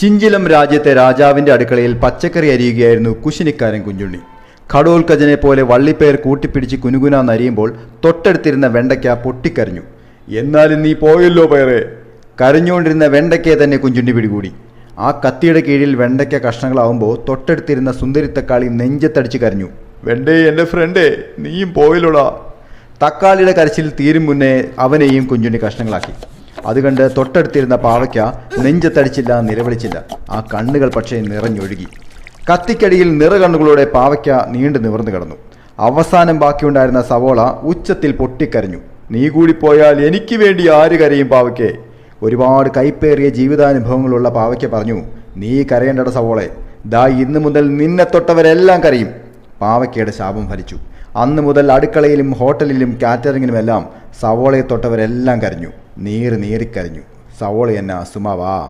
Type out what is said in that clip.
ചിഞ്ചിലം രാജ്യത്തെ രാജാവിന്റെ അടുക്കളയിൽ പച്ചക്കറി അരിയുകയായിരുന്നു കുശിനിക്കാരൻ കുഞ്ഞുണ്ണി. ഘടോൽക്കജനെ പോലെ വള്ളിപ്പേർ കൂട്ടിപ്പിടിച്ച് കുനുകുനാന്നരിയുമ്പോൾ തൊട്ടടുത്തിരുന്ന വെണ്ടയ്ക്ക പൊട്ടിക്കരഞ്ഞു. എന്നാലും നീ പോയല്ലോ പേരെ. കരഞ്ഞുകൊണ്ടിരുന്ന വെണ്ടയ്ക്കയെ തന്നെ കുഞ്ഞുണ്ണി പിടികൂടി. ആ കത്തിയുടെ കീഴിൽ വെണ്ടയ്ക്ക കഷ്ണങ്ങളാവുമ്പോൾ തൊട്ടടുത്തിരുന്ന സുന്ദരിത്തക്കാളി നെഞ്ചത്തടിച്ച് കരഞ്ഞു. വെണ്ടേ, എൻ്റെ ഫ്രണ്ടേ, നീയും പോയല്ലോടാ. തക്കാളിയുടെ കരച്ചിൽ തീരും മുന്നേ അവനെയും കുഞ്ഞുണ്ണി കഷ്ണങ്ങളാക്കി. അതുകണ്ട് തൊട്ടടുത്തിരുന്ന പാവയ്ക്ക നെഞ്ചത്തടിച്ചില്ല, നിലവിളിച്ചില്ല. ആ കണ്ണുകൾ പക്ഷേ നിറഞ്ഞൊഴുകി. കത്തിക്കടിയിൽ നിറകണ്ണുകളോടെ പാവയ്ക്ക നീണ്ടു നിവർന്നു കിടന്നു. അവസാനം ബാക്കിയുണ്ടായിരുന്ന സവോള ഉച്ചത്തിൽ പൊട്ടിക്കരഞ്ഞു. നീ കൂടി പോയാൽ എനിക്ക് വേണ്ടി ആര് കരയും പാവയ്ക്കേ? ഒരുപാട് കൈപ്പേറിയ ജീവിതാനുഭവങ്ങളുള്ള പാവയ്ക്ക പറഞ്ഞു, നീ കരയേണ്ടട സവോളെ. ദാ ഇന്ന് മുതൽ നിന്നെ തൊട്ടവരെല്ലാം കരയും. പാവയ്ക്കയുടെ ശാപം ഫലിച്ചു. അന്ന് മുതൽ അടുക്കളയിലും ഹോട്ടലിലും കാറ്ററിങ്ങിനുമെല്ലാം സവോളയെ തൊട്ടവരെല്ലാം കരഞ്ഞു. നീറിക്കരഞ്ഞു. സവോള എന്ന സുമാവാ.